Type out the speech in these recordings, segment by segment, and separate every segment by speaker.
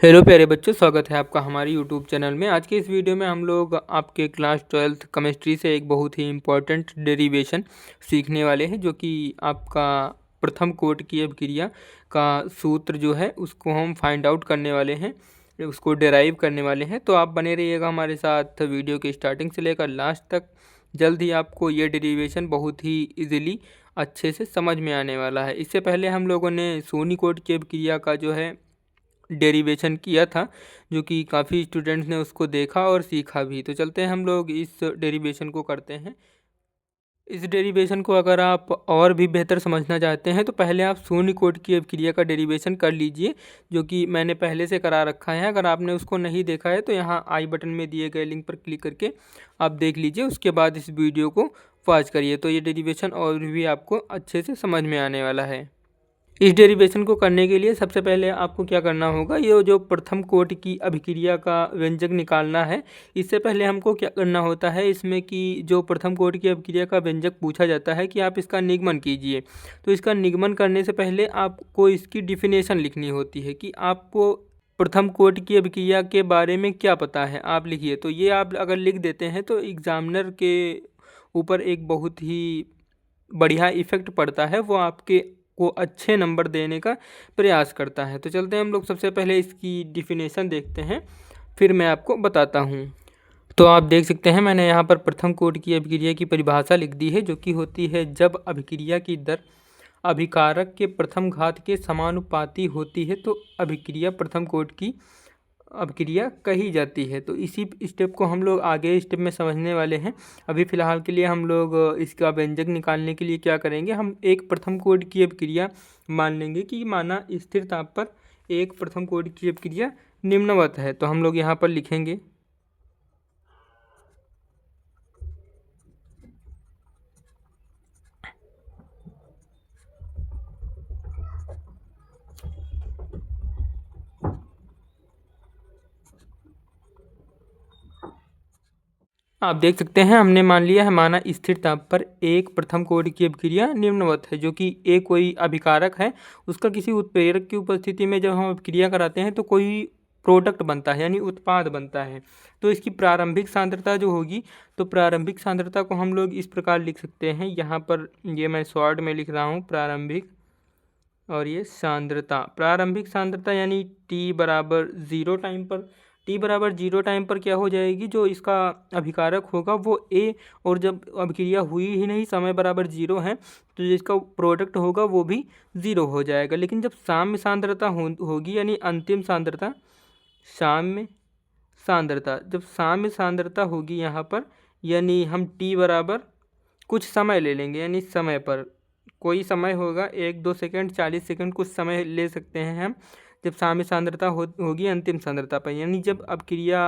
Speaker 1: Hello प्यारे बच्चों, स्वागत है आपका हमारे यूट्यूब चैनल में। आज के इस वीडियो में हम लोग आपके क्लास 12th केमिस्ट्री से एक बहुत ही इम्पोर्टेंट डेरिवेशन सीखने वाले हैं, जो कि आपका प्रथम कोटि की अभिक्रिया का सूत्र जो है उसको हम फाइंड आउट करने वाले हैं, उसको डेराइव करने वाले हैं। तो आप बने रहिएगा हमारे साथ वीडियो के स्टार्टिंग से लेकर लास्ट तक। जल्द ही आपको ये डेरिवेशन बहुत ही ईजिली अच्छे से समझ में आने वाला है। इससे पहले हम लोगों ने सोनी कोट की अभिक्रिया का जो है डेरिवेशन किया था, जो कि काफ़ी स्टूडेंट्स ने उसको देखा और सीखा भी। तो चलते हैं हम लोग इस डेरिवेशन को करते हैं। इस डेरिवेशन को अगर आप और भी बेहतर समझना चाहते हैं तो पहले आप शून्य कोटि की अभिक्रिया का डेरिवेशन कर लीजिए, जो कि मैंने पहले से करा रखा है। अगर आपने उसको नहीं देखा है तो यहाँ आई बटन में दिए गए लिंक पर क्लिक करके आप देख लीजिए, उसके बाद इस वीडियो को वॉच करिए। तो ये डेरिवेशन और भी आपको अच्छे से समझ में आने वाला है। इस डेरिवेशन को करने के लिए सबसे पहले आपको क्या करना होगा, ये जो प्रथम कोटि की अभिक्रिया का व्यंजक निकालना है। इससे पहले हमको क्या करना होता है इसमें कि जो प्रथम कोटि की अभिक्रिया का व्यंजक पूछा जाता है कि आप इसका निगमन कीजिए। तो इसका निगमन करने से पहले आपको इसकी डिफिनेशन लिखनी होती है कि आपको प्रथम कोटि की अभिक्रिया के बारे में क्या पता है, आप लिखिए। तो ये आप अगर लिख देते हैं तो एग्जामिनर के ऊपर एक बहुत ही बढ़िया इफ़ेक्ट पड़ता है, वो आपके को अच्छे नंबर देने का प्रयास करता है। तो चलते हैं हम लोग सबसे पहले इसकी डिफिनेशन देखते हैं, फिर मैं आपको बताता हूँ। तो आप देख सकते हैं मैंने यहाँ पर प्रथम कोटि की अभिक्रिया की परिभाषा लिख दी है, जो कि होती है जब अभिक्रिया की दर अभिकारक के प्रथम घात के समानुपाती होती है तो अभिक्रिया प्रथम कोटि की अभिक्रिया कही जाती है। तो इसी स्टेप को हम लोग आगे स्टेप में समझने वाले हैं। अभी फ़िलहाल के लिए हम लोग इसका व्यंजक निकालने के लिए क्या करेंगे, हम एक प्रथम कोटि की अभिक्रिया मान लेंगे कि माना स्थिर ताप पर एक प्रथम कोटि की अभिक्रिया निम्नवत है। तो हम लोग यहाँ पर लिखेंगे आप देख सकते हैं हमने मान लिया है माना स्थिर ताप पर एक प्रथम कोटि की अभिक्रिया निम्नवत है, जो कि एक कोई अभिकारक है, उसका किसी उत्प्रेरक की उपस्थिति में जब हम अभिक्रिया कराते हैं तो कोई प्रोडक्ट बनता है, यानी उत्पाद बनता है। तो इसकी प्रारंभिक सांद्रता जो होगी, तो प्रारंभिक सांद्रता को हम लोग इस प्रकार लिख सकते हैं। यहाँ पर ये मैं शॉर्ट में लिख रहा हूँ प्रारंभिक, और ये सांद्रता, प्रारंभिक सांद्रता यानी टी बराबर ज़ीरो टाइम पर। टी बराबर जीरो टाइम पर क्या हो जाएगी, जो इसका अभिकारक होगा वो ए, और जब अभिक्रिया हुई ही नहीं, समय बराबर जीरो है, तो जिसका प्रोडक्ट होगा वो भी ज़ीरो हो जाएगा। लेकिन जब साम्य सांद्रता होगी, यानी अंतिम सांद्रता, साम्य सांद्रता, जब साम्य सांद्रता होगी यहाँ पर, यानी हम टी बराबर कुछ समय ले लेंगे, यानी समय पर कोई समय होगा 1-2 सेकंड, 40 सेकंड, कुछ समय ले सकते हैं हम। जब साम्य सांद्रता होगी अंतिम सांद्रता पर, यानी जब अभिक्रिया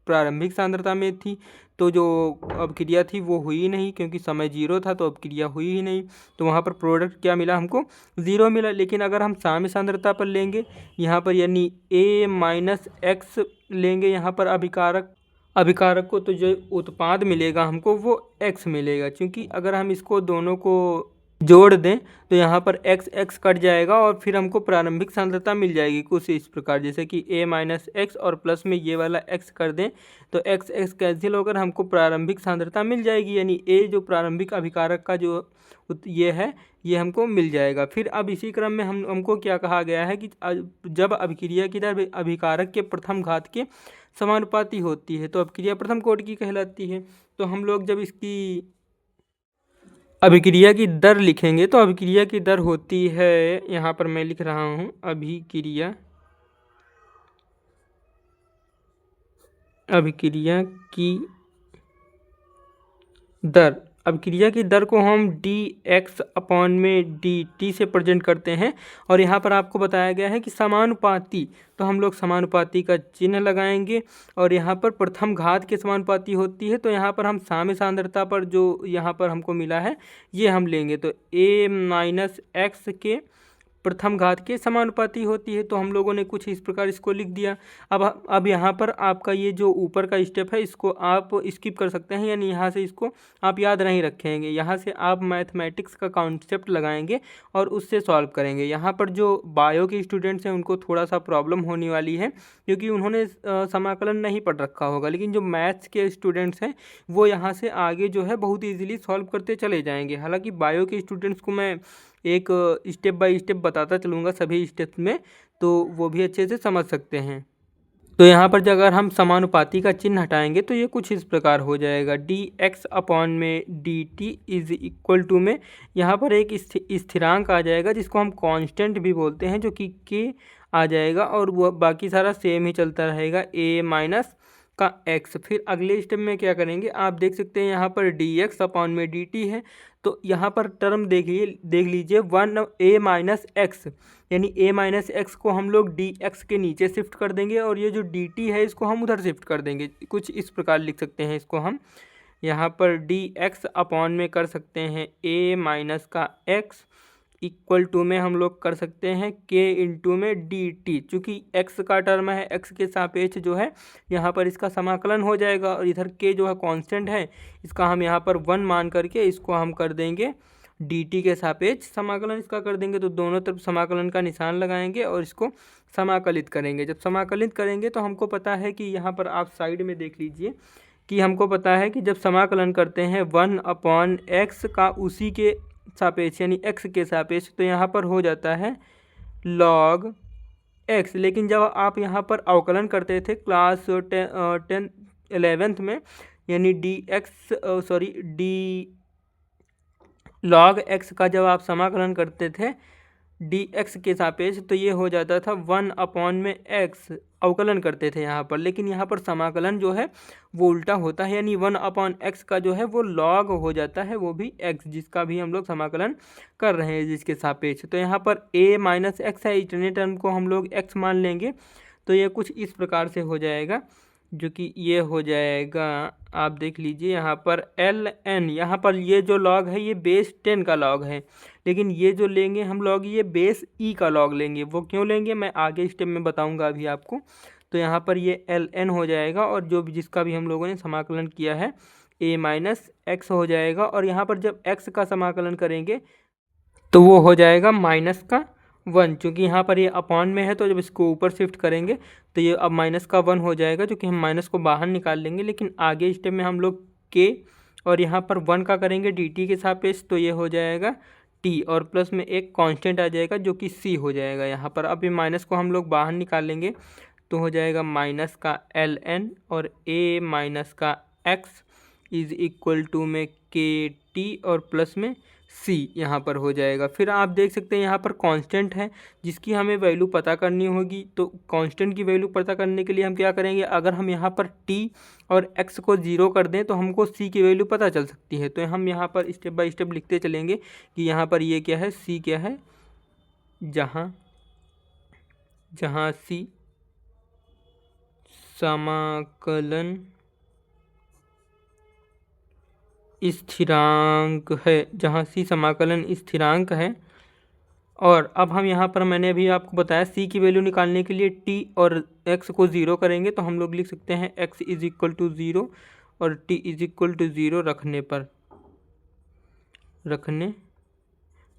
Speaker 1: प्रारंभिक सांद्रता में थी तो जो अभिक्रिया थी वो हुई ही नहीं, क्योंकि समय जीरो था तो अभिक्रिया हुई ही नहीं, तो वहाँ पर प्रोडक्ट क्या मिला हमको, ज़ीरो मिला। लेकिन अगर हम साम्य सांद्रता पर लेंगे यहाँ पर, यानी ए माइनस एक्स लेंगे यहाँ पर अभिकारक को, तो जो उत्पाद मिलेगा हमको वो x मिलेगा। क्योंकि अगर हम इसको दोनों को जोड़ दें तो यहाँ पर x x कट जाएगा और फिर हमको प्रारंभिक सांद्रता मिल जाएगी कुछ इस प्रकार, जैसे कि a माइनस एक्स और प्लस में ये वाला x कर दें तो x x कैंसिल होकर हमको प्रारंभिक सांद्रता मिल जाएगी, यानी a जो प्रारंभिक अभिकारक का जो ये है ये हमको मिल जाएगा। फिर अब इसी क्रम में हमको क्या कहा गया है कि जब अभिक्रिया की दर अभिकारक के प्रथम घात के समानुपाती होती है तो अभिक्रिया प्रथम कोटि की कहलाती है। तो हम लोग जब इसकी अभिक्रिया की दर लिखेंगे तो अभिक्रिया की दर होती है, यहाँ पर मैं लिख रहा हूँ अभिक्रिया की दर, अभिक्रिया की दर को हम डी एक्स अपॉन में डी टी से प्रेजेंट करते हैं। और यहाँ पर आपको बताया गया है कि समानुपाती, तो हम लोग समानुपाती का चिन्ह लगाएंगे, और यहाँ पर प्रथम घात के समानुपाती होती है, तो यहाँ पर हम साम्य सांद्रता पर जो यहाँ पर हमको मिला है ये हम लेंगे। तो ए माइनस एक्स के प्रथम घात के समानुपाती होती है। तो हम लोगों ने कुछ इस प्रकार इसको लिख दिया। अब यहाँ पर आपका ये जो ऊपर का स्टेप है इसको आप स्किप कर सकते हैं, यानी यहाँ से इसको आप याद नहीं रखेंगे। यहाँ से आप मैथमेटिक्स का कॉन्सेप्ट लगाएंगे और उससे सॉल्व करेंगे। यहाँ पर जो बायो के स्टूडेंट्स हैं उनको थोड़ा सा प्रॉब्लम होने वाली है, क्योंकि उन्होंने समाकलन नहीं पढ़ रखा होगा। लेकिन जो मैथ्स के स्टूडेंट्स हैं वो यहाँ से आगे जो है बहुत ईजिली सॉल्व करते चले जाएंगे। हालांकि बायो के स्टूडेंट्स को मैं एक स्टेप बाय स्टेप बताता चलूँगा सभी स्टेप्स में, तो वो भी अच्छे से समझ सकते हैं। तो यहाँ पर अगर हम समानुपाती का चिन्ह हटाएंगे तो ये कुछ इस प्रकार हो जाएगा, डी एक्स अपॉन में d t is equal to में यहाँ पर एक स्थिरांक आ जाएगा जिसको हम कांस्टेंट भी बोलते हैं, जो कि के आ जाएगा और वह बाकी सारा सेम ही चलता रहेगा, ए माइनस का एक्स। फिर अगले स्टेप में क्या करेंगे, आप देख सकते हैं यहाँ पर डी एक्स अपॉन में डी टी है। तो यहाँ पर टर्म देख लीजिए 1 माइनस एक्स, यानी a माइनस एक्स को हम लोग डी एक्स के नीचे शिफ्ट कर देंगे और ये जो डी टी है इसको हम उधर शिफ्ट कर देंगे। कुछ इस प्रकार लिख सकते हैं इसको हम, यहाँ पर डी एक्स अपॉन में कर सकते हैं a माइनस का एक्स इक्वल टू में हम लोग कर सकते हैं k इंटू में डी टी। चूँकि x का टर्म है, x के सापेक्ष जो है यहाँ पर इसका समाकलन हो जाएगा और इधर k जो है कांस्टेंट है, इसका हम यहाँ पर 1 मान करके इसको हम कर देंगे dt के सापेक्ष समाकलन इसका कर देंगे। तो दोनों तरफ समाकलन का निशान लगाएंगे और इसको समाकलित करेंगे। जब समाकलित करेंगे तो हमको पता है कि यहाँ पर आप साइड में देख लीजिए कि हमको पता है कि जब समाकलन करते हैं 1 अपॉन एक्स का उसी के सापेक्ष यानी x के सापेक्ष, तो यहाँ पर हो जाता है log x। लेकिन जब आप यहाँ पर अवकलन करते थे क्लास 11th में, यानी डी log x का जब आप समाकलन करते थे dx के सापेक्ष, तो ये हो जाता था 1 अपॉन में x अवकलन करते थे यहाँ पर। लेकिन यहाँ पर समाकलन जो है वो उल्टा होता है, यानी 1 अपॉन x का जो है वो log हो जाता है, वो भी x जिसका भी हम लोग समाकलन कर रहे हैं जिसके सापेक्ष। तो यहाँ पर a माइनस एक्स है, इतने टर्म को हम लोग x मान लेंगे। तो ये कुछ इस प्रकार से हो जाएगा, जो कि ये हो जाएगा, आप देख लीजिए यहाँ पर ln, यहाँ पर ये जो log है ये बेस 10 का log है, लेकिन ये जो लेंगे हम log ये बेस e का log लेंगे। वो क्यों लेंगे मैं आगे स्टेप में बताऊंगा अभी आपको। तो यहाँ पर ये ln हो जाएगा और जो भी जिसका भी हम लोगों ने समाकलन किया है a माइनस एक्स हो जाएगा। और यहाँ पर जब x का समाकलन करेंगे तो वो हो जाएगा माइनस का 1, चूँकि यहाँ पर ये अपॉन में है तो जब इसको ऊपर शिफ्ट करेंगे तो ये अब माइनस का 1 हो जाएगा, जो कि हम माइनस को बाहर निकाल लेंगे। लेकिन आगे स्टेप में हम लोग k और यहाँ पर 1 का करेंगे dt के सापेक्ष, तो ये हो जाएगा t और प्लस में एक कांस्टेंट आ जाएगा जो कि c हो जाएगा यहाँ पर। अब ये माइनस को हम लोग बाहर निकाल लेंगे तो हो जाएगा माइनस का ln और a माइनस का x इज इक्वल टू में के टी और प्लस में c यहाँ पर हो जाएगा। फिर आप देख सकते हैं यहाँ पर कांस्टेंट है जिसकी हमें वैल्यू पता करनी होगी। तो कांस्टेंट की वैल्यू पता करने के लिए हम क्या करेंगे, अगर हम यहाँ पर t और x को 0 कर दें तो हमको c की वैल्यू पता चल सकती है। तो हम यहाँ पर स्टेप बाय स्टेप लिखते चलेंगे कि यहाँ पर ये क्या है, c क्या है, जहाँ c समाकलन स्थिरांक है, जहाँ c समाकलन स्थिरांक है। और अब हम यहाँ पर मैंने अभी आपको बताया c की वैल्यू निकालने के लिए t और x को 0 करेंगे तो हम लोग लिख सकते हैं x इज इक्वल टू 0 और t इज इक्वल टू 0 रखने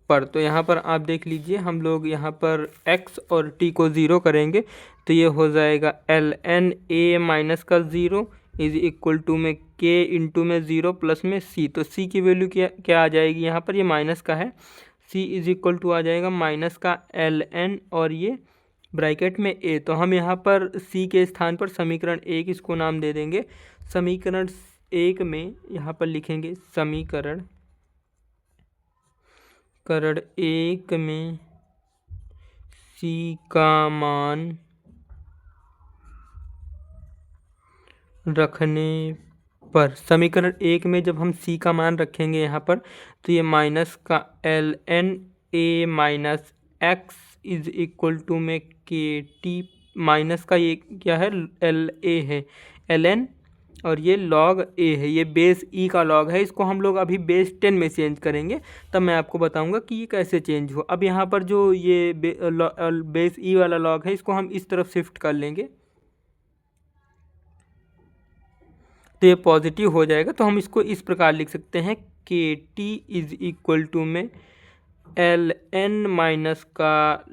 Speaker 1: पर। तो यहाँ पर आप देख लीजिए हम लोग यहाँ पर x और t को 0 करेंगे तो ये हो जाएगा ln a माइनस का 0 इज इक्वल टू में k इंटू में 0 प्लस में c। तो c की वैल्यू क्या आ जाएगी, यहाँ पर ये माइनस का है, c इज इक्वल टू आ जाएगा माइनस का ln और ये ब्रैकेट में a। तो हम यहाँ पर c के स्थान पर समीकरण 1 इसको नाम दे देंगे। समीकरण 1 में यहाँ पर लिखेंगे समीकरण 1 में c का मान रखने पर, समीकरण 1 में जब हम c का मान रखेंगे यहाँ पर तो ये माइनस का ln a minus x is equal to में के टी, माइनस का ये क्या है, l a है, ln और ये log a है, ये बेस e का log है। इसको हम लोग अभी बेस 10 में चेंज करेंगे, तब मैं आपको बताऊंगा कि ये कैसे चेंज हो। अब यहाँ पर जो ये बेस e वाला log है, इसको हम इस तरफ शिफ्ट कर लेंगे तो ये पॉजिटिव हो जाएगा। तो हम इसको इस प्रकार लिख सकते हैं के टी इज इक्वल टू में एल एन माइनस का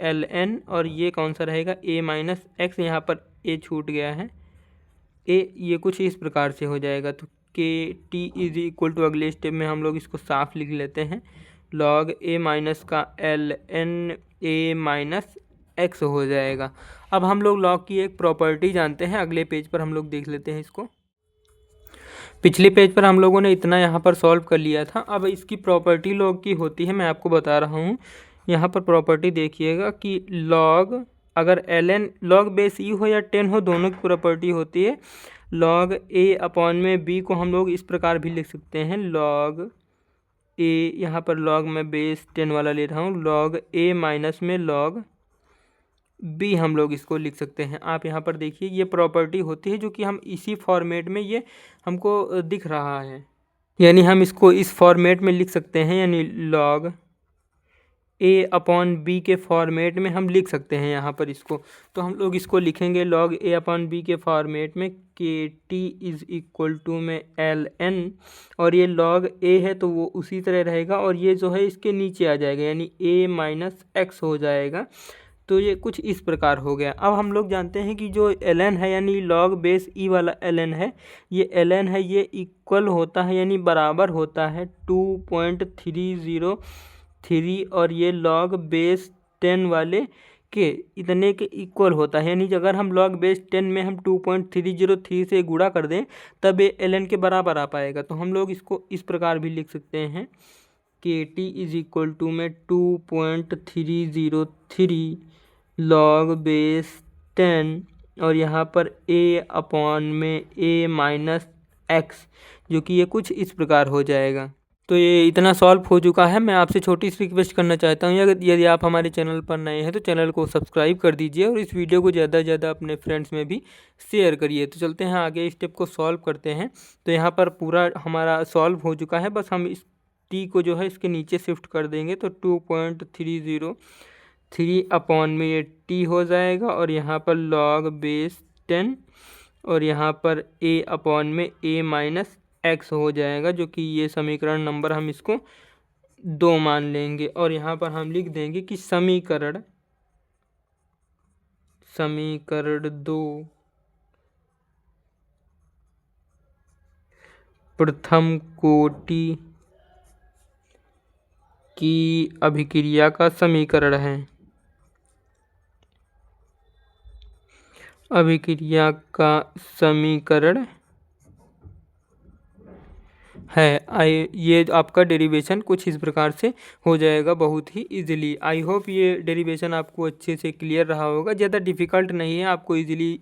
Speaker 1: एल एन, और ये कौन सा रहेगा, ए माइनस एक्स। यहाँ पर ए छूट गया है, ए ये कुछ इस प्रकार से हो जाएगा। तो k t is equal to, अगले स्टेप में हम लोग इसको साफ लिख लेते हैं, लॉग ए माइनस का l n a minus x हो जाएगा। अब हम लोग लॉग की एक प्रॉपर्टी जानते हैं, अगले पेज पर हम लोग देख लेते हैं इसको। पिछले पेज पर हम लोगों ने इतना यहाँ पर सॉल्व कर लिया था। अब इसकी प्रॉपर्टी लॉग की होती है, मैं आपको बता रहा हूँ। यहाँ पर प्रॉपर्टी देखिएगा कि लॉग, अगर ln लॉग बेस ई हो या 10 हो, दोनों की प्रॉपर्टी होती है। लॉग ए अपॉन में बी को हम लोग इस प्रकार भी लिख सकते हैं, लॉग ए, यहाँ पर लॉग मैं बेस 10 वाला ले रहा हूँ, लॉग ए माइनस में लॉग बी हम लोग इसको लिख सकते हैं। आप यहाँ पर देखिए ये प्रॉपर्टी होती है, जो कि हम इसी फॉर्मेट में ये हमको दिख रहा है, यानी हम इसको इस फॉर्मेट में लिख सकते हैं, यानी लॉग ए अपॉन बी के फॉर्मेट में हम लिख सकते हैं यहाँ पर इसको। तो हम लोग इसको लिखेंगे लॉग ए अपॉन बी के फॉर्मेट में, k T is equal to में एल एन, और ये लॉग ए है तो वो उसी तरह रहेगा, और ये जो है इसके नीचे आ जाएगा, यानी ए माइनस एक्स हो जाएगा। तो ये कुछ इस प्रकार हो गया। अब हम लोग जानते हैं कि जो ln है, यानी log बेस ई वाला ln है, ये ln है, ये इक्वल होता है यानी बराबर होता है 2.303, और ये log बेस 10 वाले के इतने के इक्वल होता है। यानी अगर हम log बेस 10 में हम 2.303 से गुणा कर दें, तब ये ln के बराबर आ पाएगा। तो हम लोग इसको इस प्रकार भी लिख सकते हैं, के टी इज इक्वल टू में 2.303 लॉग बेस 10, और यहाँ पर a अपॉन में a माइनस एक्स, जो कि ये कुछ इस प्रकार हो जाएगा। तो ये इतना सॉल्व हो चुका है। मैं आपसे छोटी सी रिक्वेस्ट करना चाहता हूँ, यदि आप हमारे चैनल पर नए हैं तो चैनल को सब्सक्राइब कर दीजिए, और इस वीडियो को ज़्यादा से ज़्यादा अपने फ्रेंड्स में भी शेयर करिए। तो चलते हैं आगे, स्टेप को सॉल्व करते हैं। तो यहाँ पर पूरा हमारा सॉल्व हो चुका है, बस हम इस टी को जो है इसके नीचे शिफ्ट कर देंगे, तो 2.303 अपॉन में ये टी हो जाएगा, और यहाँ पर लॉग बेस 10, और यहाँ पर ए अपॉन में ए माइनस एक्स हो जाएगा, जो कि ये समीकरण नंबर हम इसको 2 मान लेंगे। और यहाँ पर हम लिख देंगे कि समीकरण 2 प्रथम कोटि की अभिक्रिया का समीकरण है। अभिक्रिया का समीकरण है। ये आपका डेरिवेशन कुछ इस प्रकार से हो जाएगा, बहुत ही इजीली। आई होप ये डेरिवेशन आपको अच्छे से क्लियर रहा होगा, ज़्यादा डिफ़िकल्ट नहीं है, आपको इजीली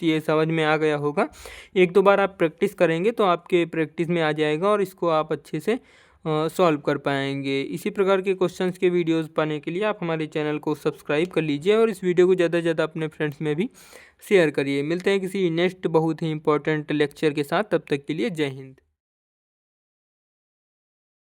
Speaker 1: ये समझ में आ गया होगा। एक दो बार आप प्रैक्टिस करेंगे तो आपके प्रैक्टिस में आ जाएगा, और इसको आप अच्छे से सॉल्व कर पाएंगे। इसी प्रकार के क्वेश्चंस के वीडियोस पाने के लिए आप हमारे चैनल को सब्सक्राइब कर लीजिए, और इस वीडियो को ज़्यादा से ज़्यादा अपने फ्रेंड्स में भी शेयर करिए। मिलते हैं किसी नेक्स्ट बहुत ही इंपॉर्टेंट लेक्चर के साथ, तब तक के लिए जय हिंद।